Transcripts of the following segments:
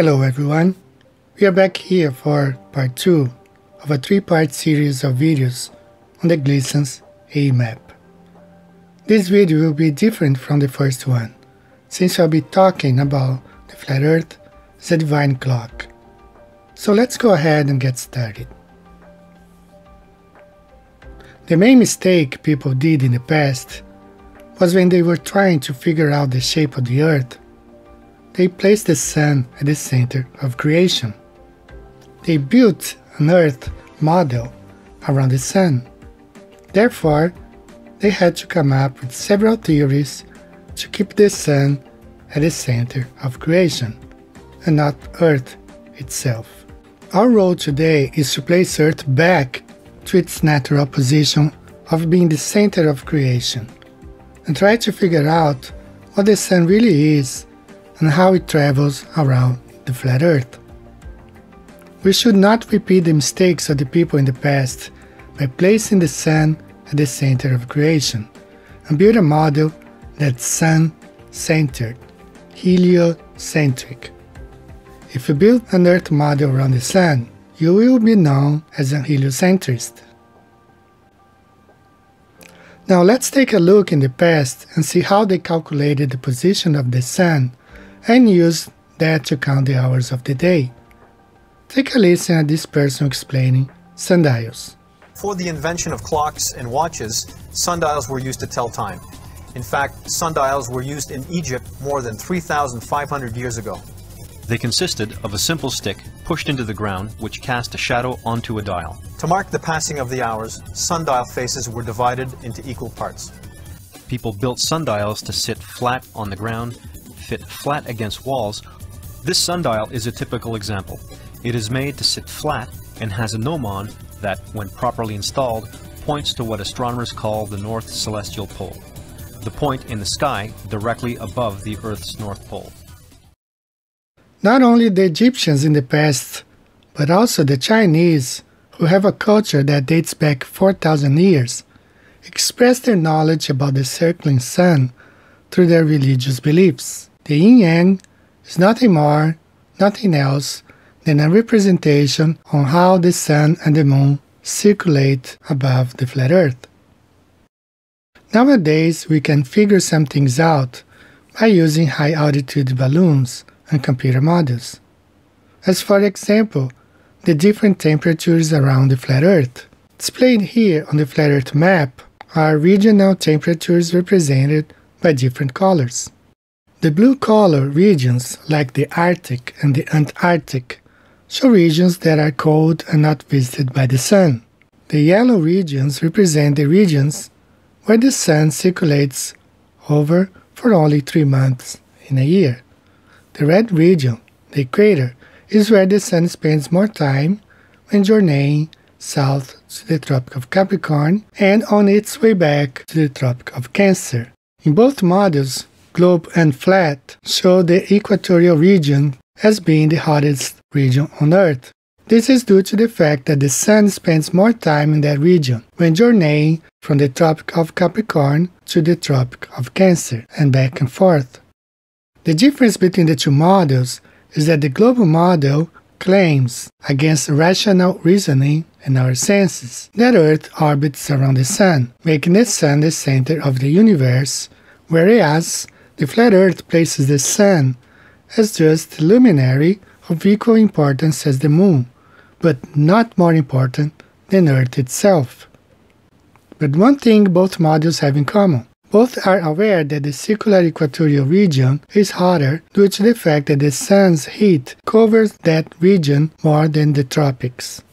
Hello everyone, we are back here for part 2 of a 3-part series of videos on the Gleason's A map. This video will be different from the first one, since I'll be talking about the flat earth as a divine clock. So let's go ahead and get started. The main mistake people did in the past was when they were trying to figure out the shape of the earth. They placed the sun at the center of creation. They built an earth model around the sun. Therefore, they had to come up with several theories to keep the sun at the center of creation, and not Earth itself. Our role today is to place Earth back to its natural position of being the center of creation, and try to figure out what the sun really is and how it travels around the flat earth. We should not repeat the mistakes of the people in the past by placing the sun at the center of creation, and build a model that's sun-centered, heliocentric. If you build an earth model around the sun, you will be known as an heliocentrist. Now let's take a look in the past and see how they calculated the position of the sun and use that to count the hours of the day. Take a listen at this person explaining sundials. For the invention of clocks and watches, sundials were used to tell time. In fact, sundials were used in Egypt more than 3,500 years ago. They consisted of a simple stick pushed into the ground which cast a shadow onto a dial. To mark the passing of the hours, sundial faces were divided into equal parts. People built sundials to sit flat on the ground, fit flat against walls. This sundial is a typical example. It is made to sit flat and has a gnomon that, when properly installed, points to what astronomers call the North Celestial Pole, the point in the sky directly above the Earth's North Pole. Not only the Egyptians in the past, but also the Chinese, who have a culture that dates back 4,000 years, express their knowledge about the circling sun through their religious beliefs. The yin-yang is nothing more, nothing else than a representation on how the sun and the moon circulate above the flat earth. Nowadays, we can figure some things out by using high-altitude balloons and computer models, as for example, the different temperatures around the flat earth. Displayed here on the flat earth map are regional temperatures represented by different colors. The blue color regions, like the Arctic and the Antarctic, show regions that are cold and not visited by the sun. The yellow regions represent the regions where the sun circulates over for only 3 months in a year. The red region, the equator, is where the sun spends more time when journeying south to the Tropic of Capricorn and on its way back to the Tropic of Cancer. In both models, globe and flat show the equatorial region as being the hottest region on Earth. This is due to the fact that the sun spends more time in that region when journeying from the Tropic of Capricorn to the Tropic of Cancer and back and forth. The difference between the two models is that the global model claims, against rational reasoning and our senses, that Earth orbits around the sun, making the sun the center of the universe, whereas the flat Earth places the sun as just a luminary of equal importance as the moon, but not more important than Earth itself. But one thing both models have in common. Both are aware that the circular equatorial region is hotter due to the fact that the sun's heat covers that region more than the tropics.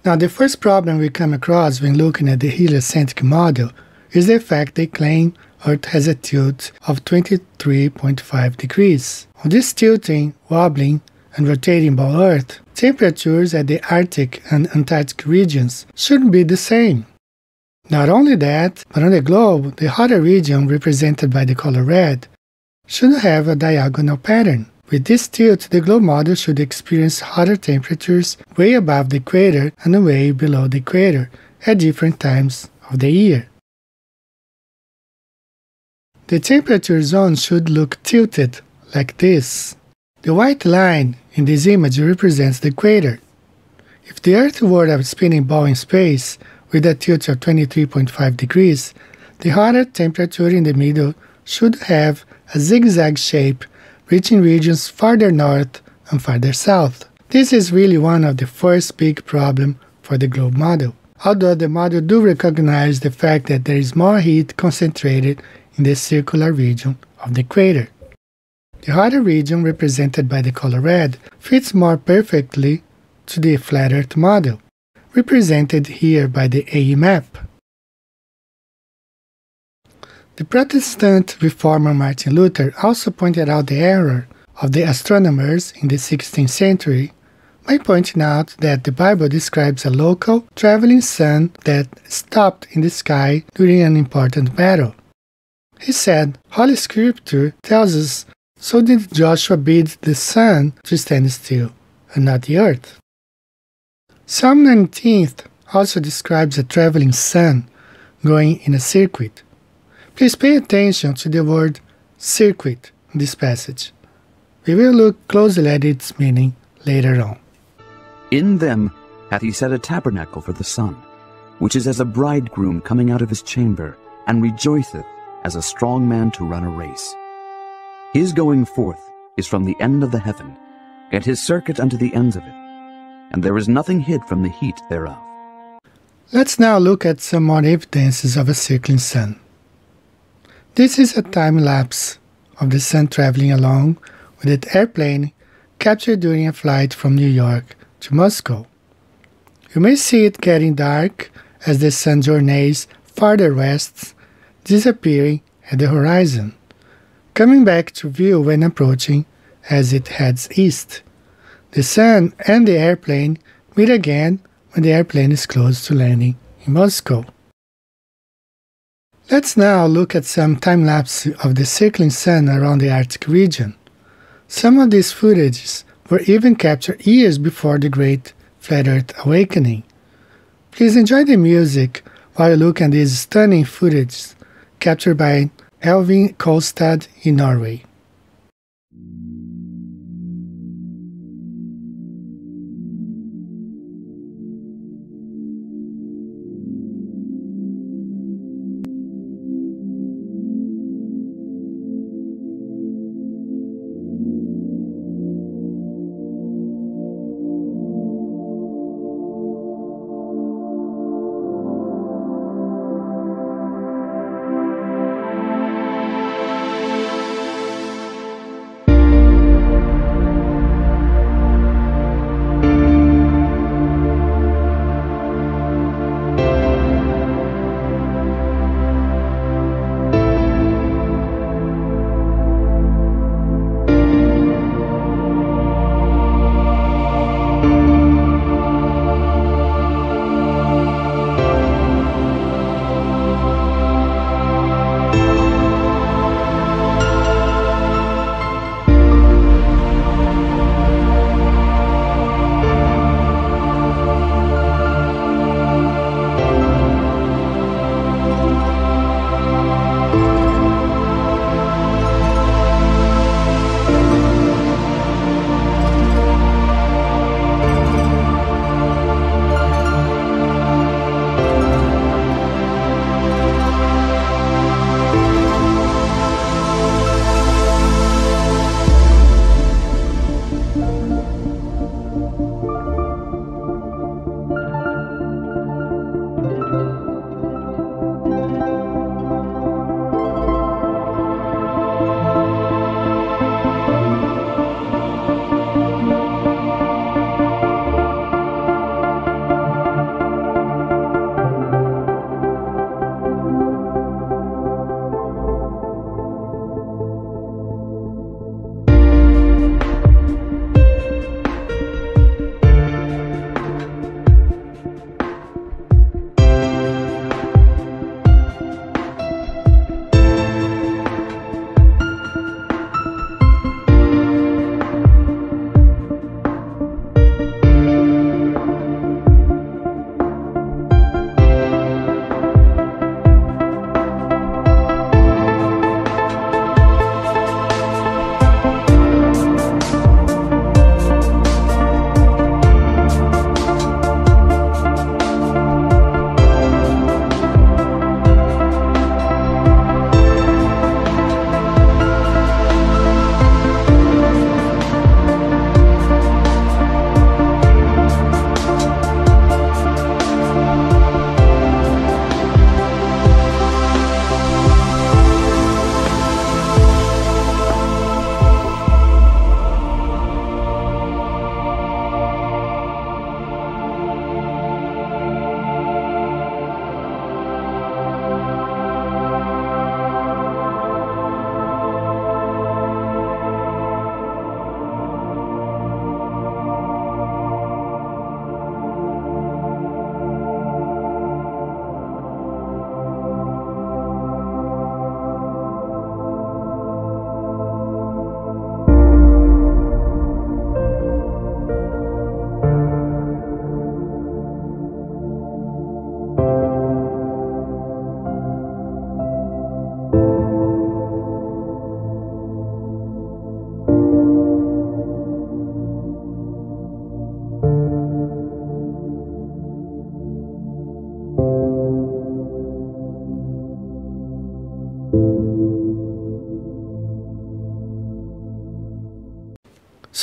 Now, the first problem we come across when looking at the heliocentric model is the fact they claim Earth has a tilt of 23.5 degrees. On this tilting, wobbling, and rotating ball Earth, temperatures at the Arctic and Antarctic regions should be the same. Not only that, but on the globe, the hotter region, represented by the color red, should have a diagonal pattern. With this tilt, the globe model should experience hotter temperatures way above the equator and way below the equator at different times of the year. The temperature zone should look tilted like this. The white line in this image represents the equator. If the Earth were a spinning ball in space with a tilt of 23.5 degrees, the hotter temperature in the middle should have a zigzag shape, reaching regions farther north and farther south. This is really one of the first big problems for the globe model, although the model do recognize the fact that there is more heat concentrated in the circular region of the equator. The hotter region, represented by the color red, fits more perfectly to the flat Earth model, represented here by the AE map. The Protestant reformer Martin Luther also pointed out the error of the astronomers in the 16th century by pointing out that the Bible describes a local, traveling sun that stopped in the sky during an important battle. He said, Holy Scripture tells us, so did Joshua bid the sun to stand still, and not the earth. Psalm 19 also describes a traveling sun going in a circuit. Please pay attention to the word circuit in this passage. We will look closely at its meaning later on. In them hath he set a tabernacle for the sun, which is as a bridegroom coming out of his chamber, and rejoiceth as a strong man to run a race. His going forth is from the end of the heaven, and his circuit unto the ends of it, and there is nothing hid from the heat thereof. Let's now look at some more evidences of a circling sun. This is a time-lapse of the sun traveling along with an airplane captured during a flight from New York to Moscow. You may see it getting dark as the sun journeys farther west, disappearing at the horizon, coming back to view when approaching as it heads east. The sun and the airplane meet again when the airplane is close to landing in Moscow. Let's now look at some time-lapse of the circling sun around the Arctic region. Some of these footages were even captured years before the Great Flat Earth Awakening. Please enjoy the music while you look at these stunning footage captured by Elvin Kolstad in Norway.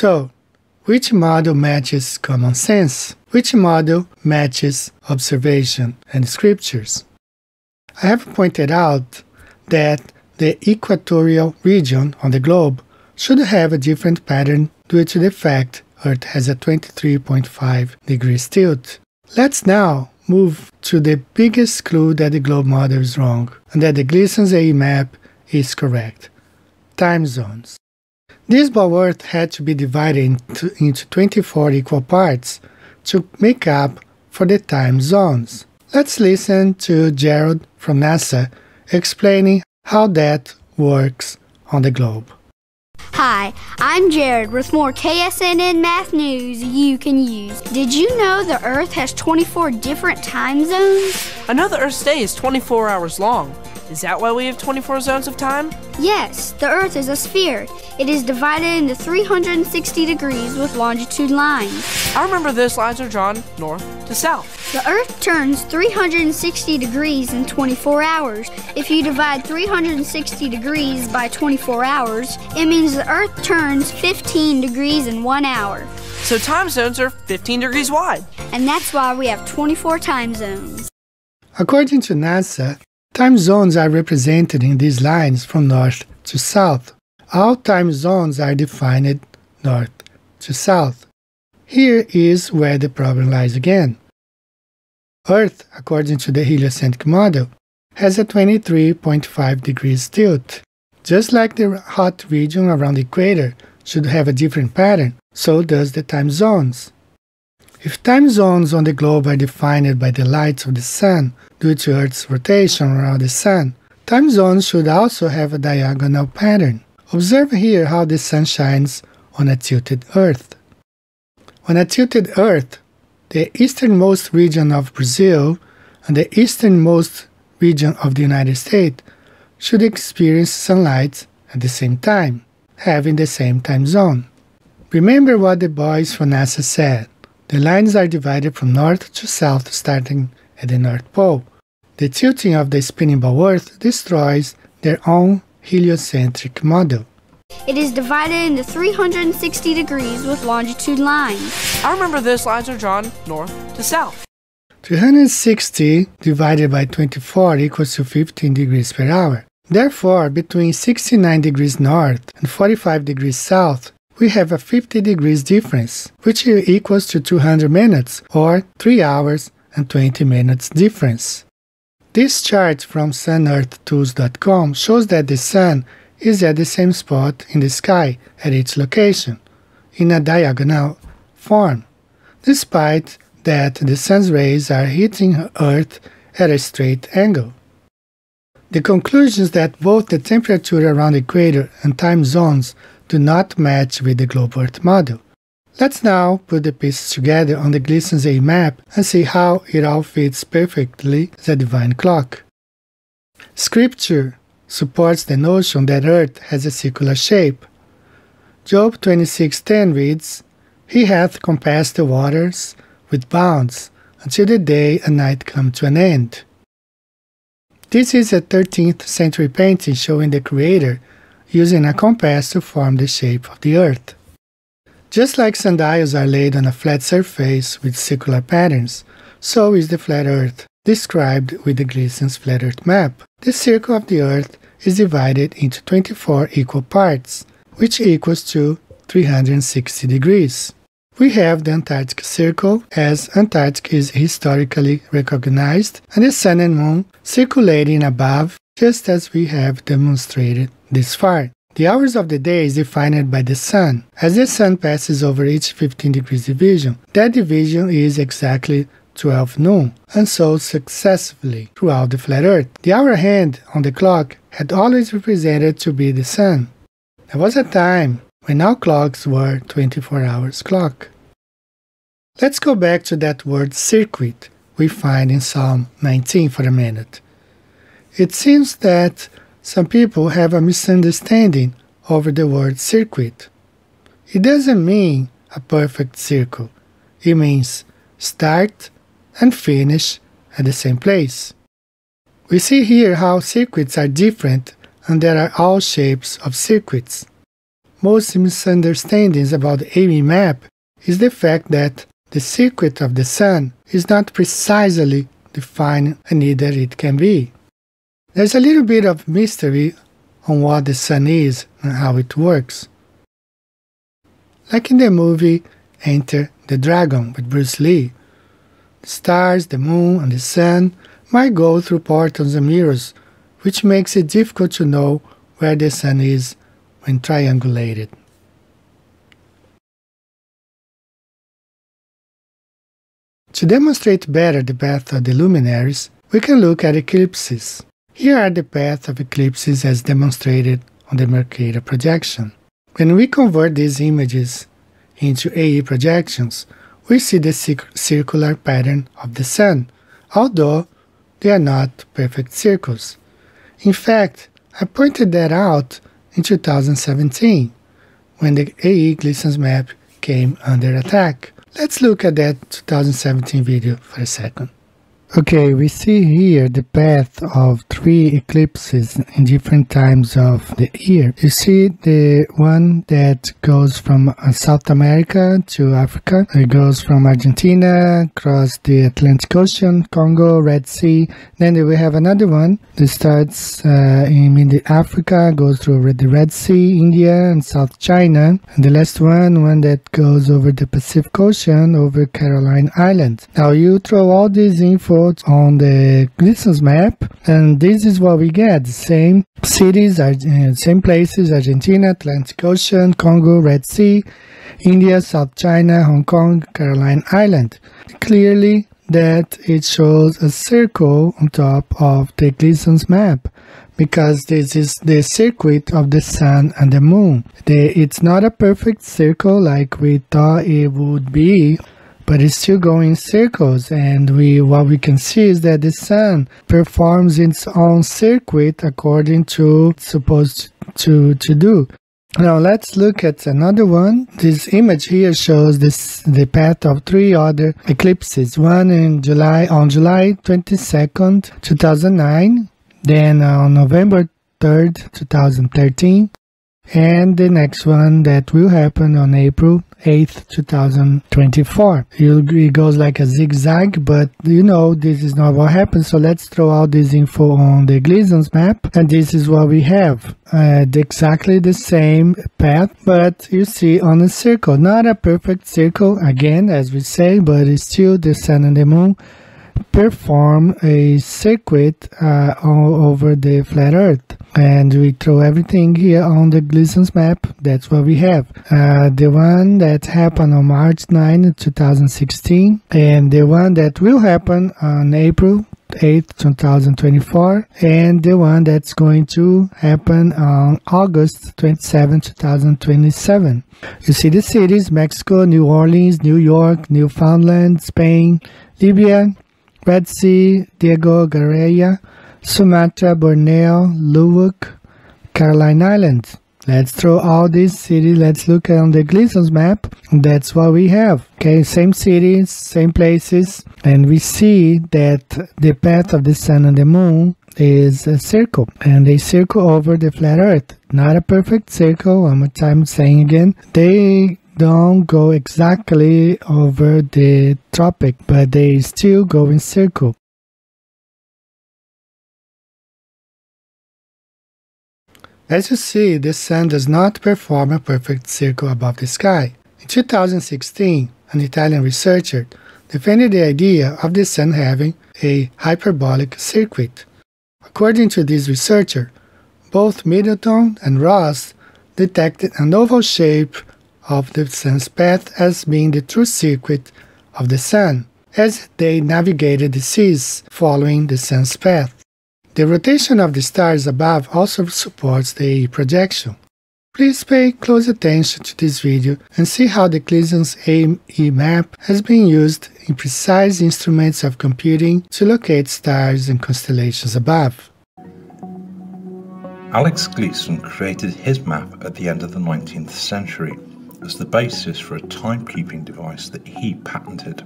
So, which model matches common sense? Which model matches observation and scriptures? I have pointed out that the equatorial region on the globe should have a different pattern due to the fact Earth has a 23.5 degrees tilt. Let's now move to the biggest clue that the globe model is wrong and that the Gleason's AE map is correct: time zones. This ball Earth had to be divided into 24 equal parts to make up for the time zones. Let's listen to Gerald from NASA explaining how that works on the globe. Hi, I'm Jared with more KSNN Math News you can use. Did you know the Earth has 24 different time zones? I know the Earth's day is 24 hours long. Is that why we have 24 zones of time? Yes, the Earth is a sphere. It is divided into 360 degrees with longitude lines. I remember those lines are drawn north to south. The Earth turns 360 degrees in 24 hours. If you divide 360 degrees by 24 hours, it means the Earth turns 15 degrees in 1 hour. So time zones are 15 degrees wide. And that's why we have 24 time zones. According to NASA, time zones are represented in these lines from north to south. All time zones are defined north to south. Here is where the problem lies again. Earth, according to the heliocentric model, has a 23.5 degrees tilt. Just like the hot region around the equator should have a different pattern, so does the time zones. If time zones on the globe are defined by the light of the sun due to Earth's rotation around the sun, time zones should also have a diagonal pattern. Observe here how the sun shines on a tilted Earth. On a tilted Earth, the easternmost region of Brazil and the easternmost region of the United States should experience sunlight at the same time, having the same time zone. Remember what the boys from NASA said. The lines are divided from north to south starting at the North Pole. The tilting of the spinning ball Earth destroys their own heliocentric model. It is divided into 360 degrees with longitude lines. I remember those lines are drawn north to south. 360 divided by 24 equals to 15 degrees per hour. Therefore, between 69 degrees north and 45 degrees south, we have a 50 degrees difference, which equals to 200 minutes, or 3 hours and 20 minutes difference. This chart from sunearthtools.com shows that the sun is at the same spot in the sky at its location, in a diagonal form, despite that the sun's rays are hitting Earth at a straight angle. The conclusion is that both the temperature around the equator and time zones do not match with the globe Earth model. Let's now put the pieces together on the Gleason's AE map and see how it all fits perfectly as a divine clock. Scripture supports the notion that Earth has a circular shape. Job 26:10 reads, "He hath compassed the waters with bounds, until the day and night come to an end." This is a 13th century painting showing the Creator using a compass to form the shape of the Earth. Just like sundials are laid on a flat surface with circular patterns, so is the flat Earth, described with the Gleason's flat Earth map. The circle of the Earth is divided into 24 equal parts, which equals to 360 degrees. We have the Antarctic Circle, as Antarctica is historically recognized, and the Sun and Moon circulating above, just as we have demonstrated this far. The hours of the day is defined by the Sun. As the Sun passes over each 15 degrees division, that division is exactly 12 noon, and so successively throughout the flat Earth. The hour hand on the clock had always represented to be the Sun. There was a time when all clocks were 24 hours clock. Let's go back to that word circuit we find in Psalm 19 for a minute. It seems that some people have a misunderstanding over the word circuit. It doesn't mean a perfect circle. It means start and finish at the same place. We see here how circuits are different and there are all shapes of circuits. most misunderstandings about the AE map is the fact that the circuit of the Sun is not precisely defined, and neither it can be. There's a little bit of mystery on what the Sun is and how it works. Like in the movie Enter the Dragon with Bruce Lee, the stars, the moon, and the Sun might go through portals and mirrors, which makes it difficult to know where the Sun is when triangulated. To demonstrate better the path of the luminaries, we can look at eclipses. Here are the paths of eclipses as demonstrated on the Mercator projection. When we convert these images into AE projections, we see the circular pattern of the Sun, although they are not perfect circles. In fact, I pointed that out in 2017, when the AE Gleason's map came under attack. Let's look at that 2017 video for a second. Okay, we see here the path of 3 eclipses in different times of the year. You see the one that goes from South America to Africa. It goes from Argentina, across the Atlantic Ocean, Congo, Red Sea. Then we have another one that starts in Africa, goes through the Red Sea, India, and South China. And the last one that goes over the Pacific Ocean, over Caroline Island. Now you throw all this info on the Gleason's map, and this is what we get. The same cities, same places: Argentina, Atlantic Ocean, Congo, Red Sea, India, South China, Hong Kong, Caroline Island. Clearly that it shows a circle on top of the Gleason's map, because this is the circuit of the Sun and the Moon. It's not a perfect circle like we thought it would be, but it's still going in circles, and what we can see is that the Sun performs its own circuit according to what it's supposed to do. Now let's look at another one. This image here shows the path of 3 other eclipses. One on July 22nd, 2009, then on November 3rd, 2013, and the next one that will happen on April 8th, 2024. It goes like a zigzag, but you know this is not what happens, so let's throw out this info on the Gleason's map, and this is what we have. Exactly the same path, but you see on a circle. Not a perfect circle, again, as we say, but it's still the Sun and the Moon perform a circuit over the flat Earth, and we throw everything here on the Gleason's map. That's what we have. The one that happened on March 9, 2016, and the one that will happen on April 8th, 2024, and the one that's going to happen on August 27, 2027. You see the cities: Mexico, New Orleans, New York, Newfoundland, Spain, Libya, Red Sea, Diego Garaya, Sumatra, Borneo, Luwuk, Caroline Islands. Let's throw all these cities. Let's look on the Gleason's map. That's what we have. Okay, same cities, same places, and we see that the path of the Sun and the Moon is a circle, and they circle over the flat Earth. Not a perfect circle. One more time saying again, they don't go exactly over the tropic, but they still go in circle. As you see, the Sun does not perform a perfect circle above the sky. In 2016, an Italian researcher defended the idea of the Sun having a hyperbolic circuit. According to this researcher, both Middleton and Ross detected an oval shape of the Sun's path as being the true circuit of the Sun, as they navigated the seas following the Sun's path. The rotation of the stars above also supports the AE projection. Please pay close attention to this video and see how the Gleason's AE map has been used in precise instruments of computing to locate stars and constellations above. Alex Gleason created his map at the end of the 19th century as the basis for a timekeeping device that he patented.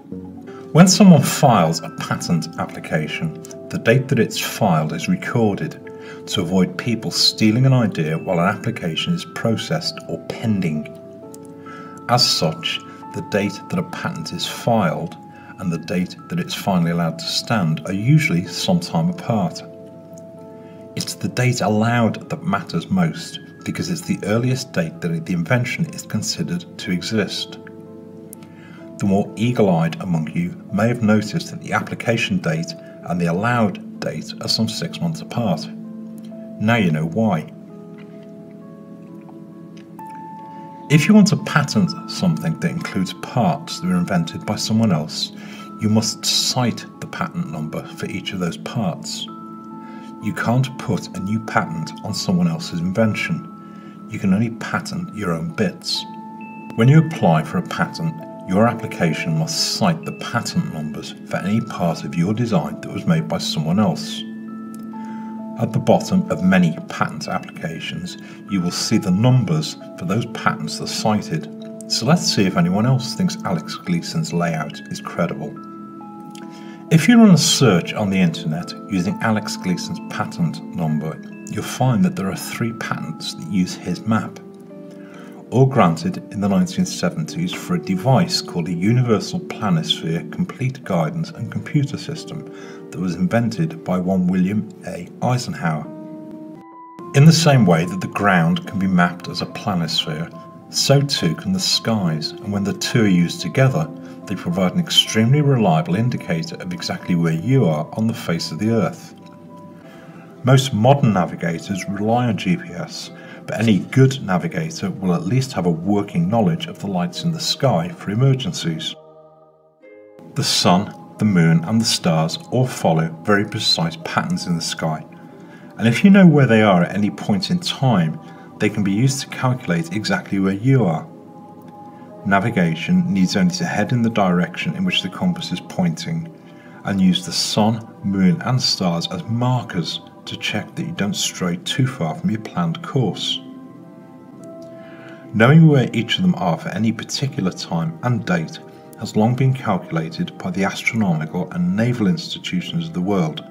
When someone files a patent application, the date that it's filed is recorded, to avoid people stealing an idea while an application is processed or pending. As such, the date that a patent is filed and the date that it's finally allowed to stand are usually some time apart. It's the date allowed that matters most, because it's the earliest date that the invention is considered to exist. The more eagle-eyed among you may have noticed that the application date and the allowed date are some 6 months apart. Now you know why. If you want to patent something that includes parts that were invented by someone else, you must cite the patent number for each of those parts. You can't put a new patent on someone else's invention. You can only patent your own bits. When you apply for a patent, your application must cite the patent numbers for any part of your design that was made by someone else. At the bottom of many patent applications, you will see the numbers for those patents that are cited. So let's see if anyone else thinks Alex Gleason's layout is credible. If you run a search on the internet using Alex Gleason's patent number, you'll find that there are 3 patents that use his map, all granted in the 1970s for a device called a Universal Planisphere Complete Guidance and Computer System that was invented by one William A. Eisenhower. In the same way that the ground can be mapped as a planisphere, so too can the skies, and when the two are used together, they provide an extremely reliable indicator of exactly where you are on the face of the Earth. Most modern navigators rely on GPS, but any good navigator will at least have a working knowledge of the lights in the sky for emergencies. The sun, the moon and the stars all follow very precise patterns in the sky, and if you know where they are at any point in time, they can be used to calculate exactly where you are. Navigation needs only to head in the direction in which the compass is pointing, and use the sun, moon and stars as markers to check that you don't stray too far from your planned course. Knowing where each of them are for any particular time and date has long been calculated by the astronomical and naval institutions of the world,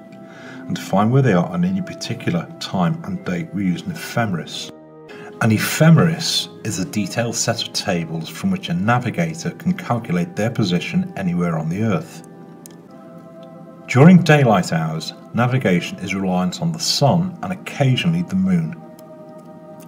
and to find where they are on any particular time and date we use an ephemeris. An ephemeris is a detailed set of tables from which a navigator can calculate their position anywhere on the Earth. During daylight hours, navigation is reliant on the sun and occasionally the moon.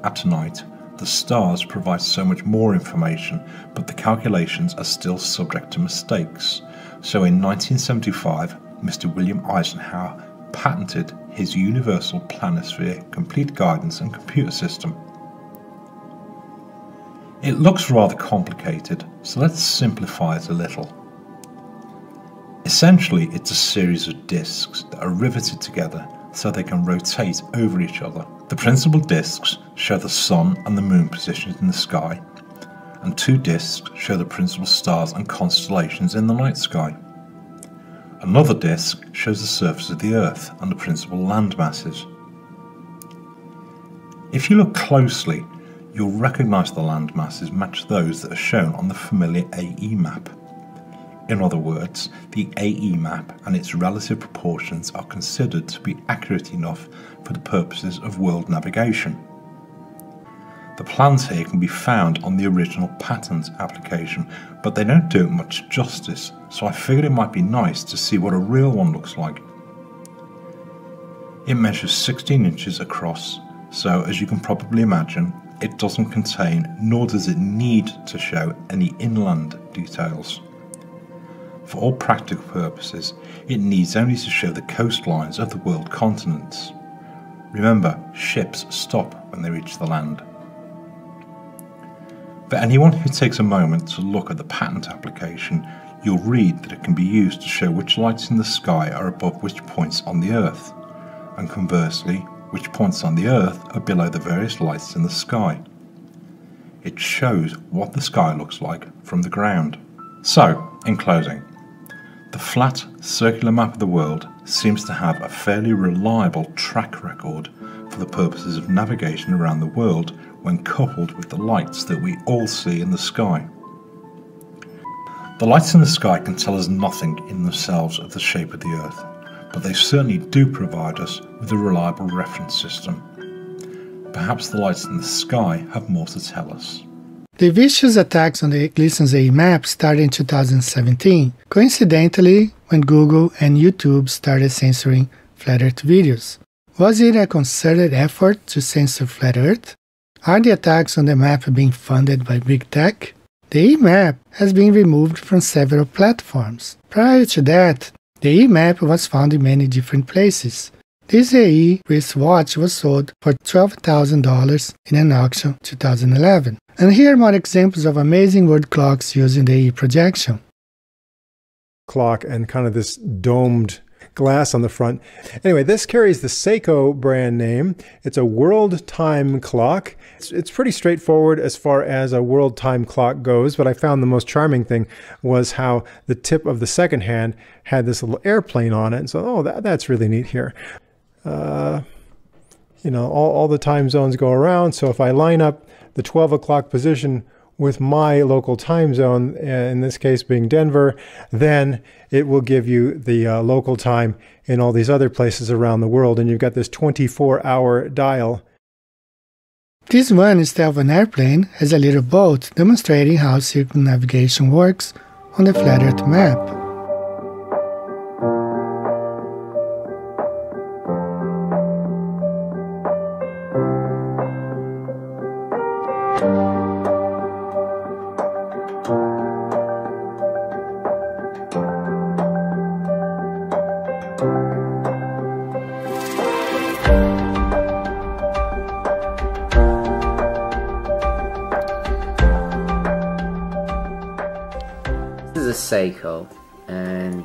At night, the stars provide so much more information, but the calculations are still subject to mistakes. So in 1975, Mr. William Eisenhower patented his Universal Planisphere Complete Guidance and Computer System. It looks rather complicated, so let's simplify it a little. Essentially, it's a series of discs that are riveted together so they can rotate over each other. The principal discs show the sun and the moon positions in the sky, and 2 discs show the principal stars and constellations in the night sky. Another disc shows the surface of the Earth and the principal land masses. If you look closely, you'll recognise the land masses match those that are shown on the familiar AE map. In other words, the AE map and its relative proportions are considered to be accurate enough for the purposes of world navigation. The plans here can be found on the original patent application, but they don't do it much justice, so I figured it might be nice to see what a real one looks like. It measures 16 inches across, so as you can probably imagine, it doesn't contain, nor does it need to show, any inland details. For all practical purposes, it needs only to show the coastlines of the world continents. Remember, ships stop when they reach the land. For anyone who takes a moment to look at the patent application, you'll read that it can be used to show which lights in the sky are above which points on the Earth, and conversely, which points on the Earth are below the various lights in the sky. It shows what the sky looks like from the ground. So, in closing, the flat, circular map of the world seems to have a fairly reliable track record for the purposes of navigation around the world when coupled with the lights that we all see in the sky. The lights in the sky can tell us nothing in themselves of the shape of the Earth, but they certainly do provide us with a reliable reference system. Perhaps the lights in the sky have more to tell us. The vicious attacks on the Gleason's AE map started in 2017, coincidentally when Google and YouTube started censoring Flat Earth videos. Was it a concerted effort to censor Flat Earth? Are the attacks on the map being funded by big tech? The AE map has been removed from several platforms. Prior to that, the AE map was found in many different places. This AE wristwatch was sold for $12,000 in an auction in 2011. And here are more examples of amazing world clocks using the AE projection. Clock and kind of this domed glass on the front. Anyway, this carries the Seiko brand name. It's a world time clock. It's pretty straightforward as far as a world time clock goes, but I found the most charming thing was how the tip of the second hand had this little airplane on it. And so, oh, that's really neat here. You know, all the time zones go around. So if I line up the 12 o'clock position with my local time zone, in this case being Denver, then it will give you the local time in all these other places around the world. And you've got this 24-hour dial. This one, instead of an airplane, has a little boat demonstrating how circumnavigation works on the Flat Earth map. This is a Seiko, and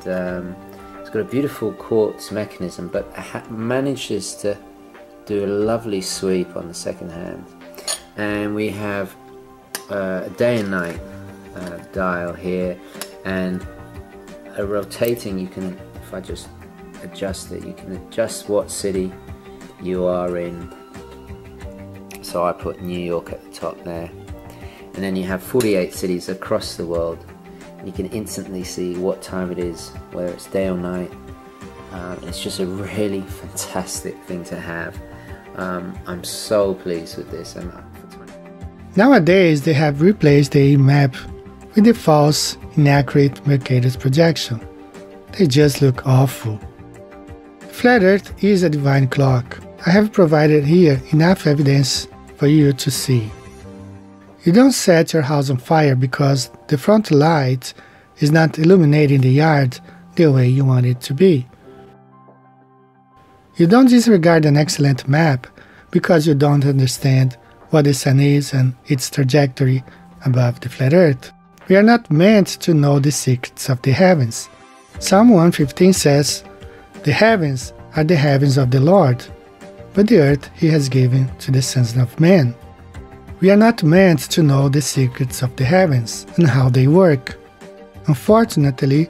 it's got a beautiful quartz mechanism, but manages to do a lovely sweep on the second hand. And we have a day and night dial here, and a rotating, you can, if I just adjust it, you can adjust what city you are in. So I put New York at the top there, and then you have 48 cities across the world. You can instantly see what time it is, whether it's day or night. It's just a really fantastic thing to have. I'm so pleased with this. Nowadays, they have replaced the AE map with the false, inaccurate Mercator's projection. They just look awful. Flat Earth is a divine clock. I have provided here enough evidence for you to see. You don't set your house on fire because the front light is not illuminating the yard the way you want it to be. You don't disregard an excellent map because you don't understand what the sun is and its trajectory above the flat earth. We are not meant to know the secrets of the heavens. Psalm 115 says, "The heavens are the heavens of the Lord, but the earth he has given to the sons of men." We are not meant to know the secrets of the heavens and how they work. Unfortunately,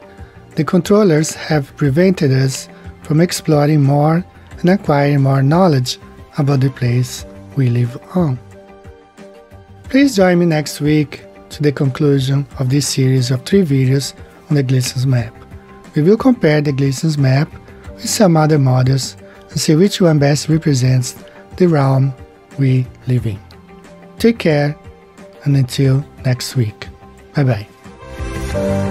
the controllers have prevented us from exploring more and acquiring more knowledge about the place we live on. Please join me next week to the conclusion of this series of 3 videos on the Gleason's map. We will compare the Gleason's map with some other models and see which one best represents the realm we live in. Take care, and until next week. Bye-bye.